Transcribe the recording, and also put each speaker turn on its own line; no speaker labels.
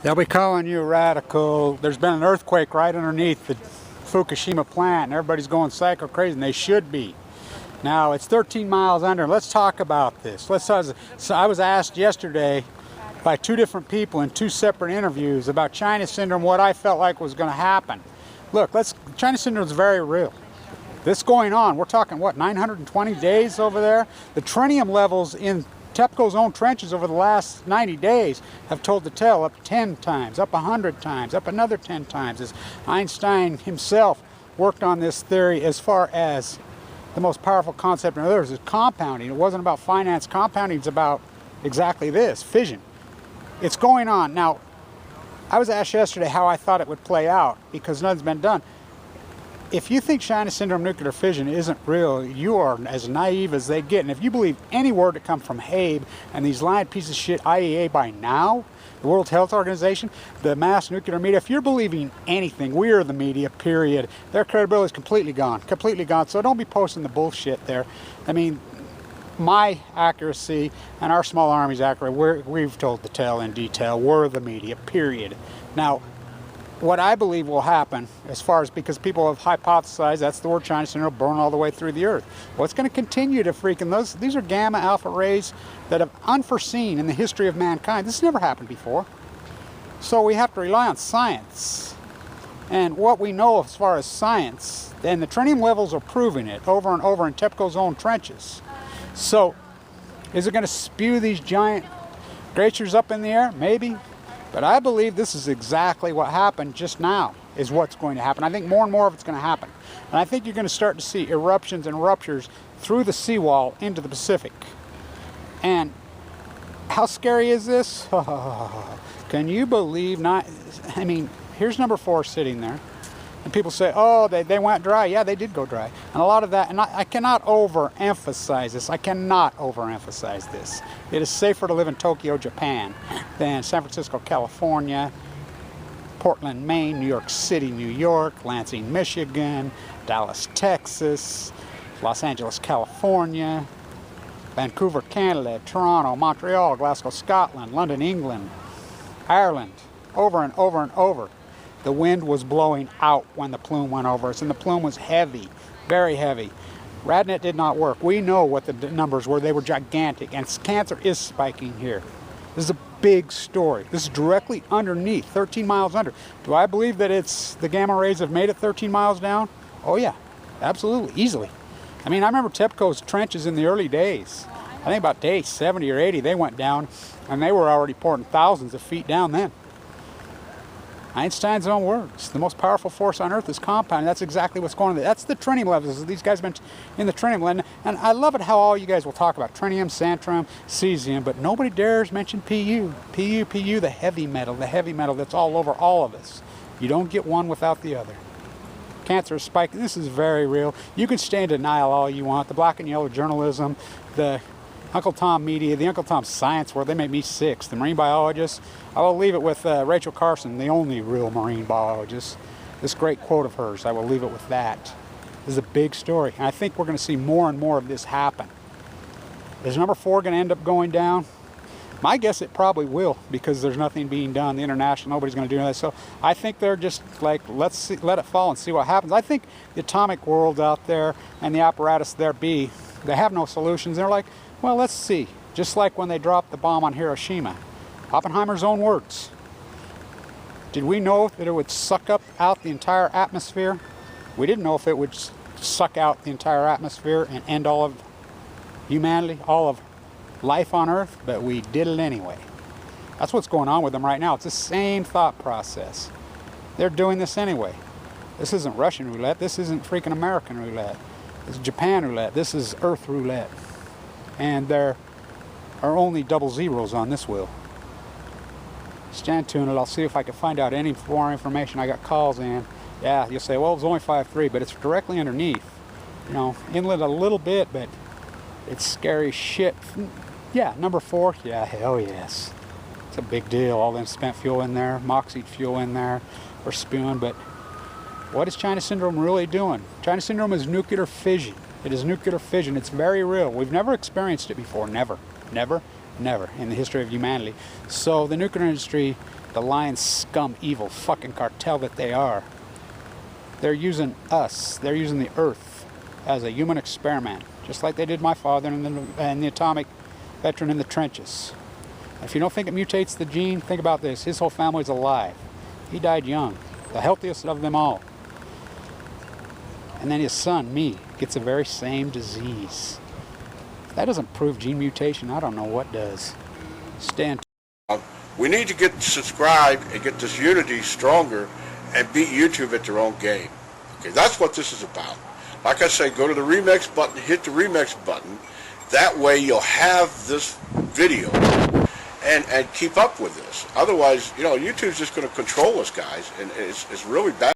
They'll be calling you radical. There's been an earthquake right underneath the Fukushima plant, and everybody's going psycho crazy, and they should be. Now, it's 13 miles under. Let's talk about this. So I was asked yesterday by two different people in two separate interviews about China syndrome, what I felt like was going to happen. Look, China syndrome is very real. This going on, we're talking, what, 920 days over there? The tritium levels in TEPCO's own trenches over the last 90 days have told the tale, up 10 times, up 100 times, up another 10 times, as Einstein himself worked on this theory as far as the most powerful concept in others is compounding. It wasn't about finance. Compounding is about exactly this, fission. It's going on. Now, I was asked yesterday how I thought it would play out because nothing's been done. If you think China syndrome nuclear fission isn't real, you are as naive as they get. And if you believe any word that comes from Habe and these lying pieces of shit IAEA by now, the World Health Organization, the mass nuclear media, if you're believing anything, we are the media, period. Their credibility is completely gone, completely gone. So don't be posting the bullshit there. I mean, my accuracy and our small army's accuracy, we've told the tale in detail. We're the media, period. Now, what I believe will happen, as far as, because people have hypothesized, that's the word China syndrome, burn all the way through the earth. Well, it's going to continue to freaking, these are gamma alpha rays that have unforeseen in the history of mankind. This has never happened before. So we have to rely on science. And what we know as far as science, and the tritium levels are proving it over and over in TEPCO's own trenches. So, is it going to spew these giant glaciers up in the air? Maybe. But I believe this is exactly what happened just now, is what's going to happen. I think more and more of it's going to happen. And I think you're going to start to see eruptions and ruptures through the seawall into the Pacific. And how scary is this? Can you believe not? I mean, here's number 4 sitting there. And people say, oh, they went dry. Yeah, they did go dry. And a lot of that, and I cannot overemphasize this. I cannot overemphasize this. It is safer to live in Tokyo, Japan, than San Francisco, California, Portland, Maine, New York City, New York, Lansing, Michigan, Dallas, Texas, Los Angeles, California, Vancouver, Canada, Toronto, Montreal, Glasgow, Scotland, London, England, Ireland, over and over and over. The wind was blowing out when the plume went over us, and the plume was heavy, very heavy. Radnet did not work. We know what the numbers were. They were gigantic, and cancer is spiking here. This is a big story. This is directly underneath, 13 miles under. Do I believe that the gamma rays have made it 13 miles down? Oh yeah, absolutely, easily. I mean, I remember TEPCO's trenches in the early days. I think about day 70 or 80, they went down, and they were already pouring thousands of feet down then. Einstein's own words, the most powerful force on Earth is compounding. That's exactly what's going on. That's the tritium levels. These guys have been in the tritium. And I love it how all you guys will talk about tritium, strontium, cesium, but nobody dares mention Pu. Pu, the heavy metal that's all over all of us. You don't get one without the other. Cancer is spiking. This is very real. You can stay in denial all you want. The black and yellow journalism, the Uncle Tom media, the Uncle Tom science world, they make me sick. The marine biologists, I will leave it with Rachel Carson, the only real marine biologist. This great quote of hers, I will leave it with that. This is a big story, and I think we're going to see more and more of this happen. Is number 4 going to end up going down? My guess it probably will, because there's nothing being done. The international, nobody's going to do that. So I think they're just like, let it fall and see what happens. I think the atomic world out there and the apparatus there they have no solutions. They're like, well, let's see. Just like when they dropped the bomb on Hiroshima. Oppenheimer's own words. Did we know that it would suck out the entire atmosphere? We didn't know if it would suck out the entire atmosphere and end all of humanity, all of life on Earth, but we did it anyway. That's what's going on with them right now. It's the same thought process. They're doing this anyway. This isn't Russian roulette. This isn't freaking American roulette. This is Japan roulette. This is Earth roulette. And there are only double zeros on this wheel. Stand tuned, and I'll see if I can find out any more information. I got calls in. Yeah, you'll say, well, it was only 5.3, but it's directly underneath. You know, inlet a little bit, but it's scary shit. Yeah, number 4, yeah, hell yes. It's a big deal. All them spent fuel in there, moxie fuel in there, we're spewing. But what is China syndrome really doing? China syndrome is nuclear fission. It is nuclear fission. It's very real. We've never experienced it before. Never. Never. Never in the history of humanity. So the nuclear industry, the lying scum, evil fucking cartel that they are, they're using us, they're using the earth as a human experiment, just like they did my father and the atomic veteran in the trenches. If you don't think it mutates the gene, think about this. His whole family's alive. He died young, the healthiest of them all. And then his son, me, gets the very same disease. If that doesn't prove gene mutation, I don't know what does. Stand.
We need to get subscribed and get this unity stronger and beat YouTube at their own game. Okay, that's what this is about. Like I say, go to the remix button, hit the remix button. That way you'll have this video and keep up with this. Otherwise, YouTube's just going to control us, guys, and it's really bad.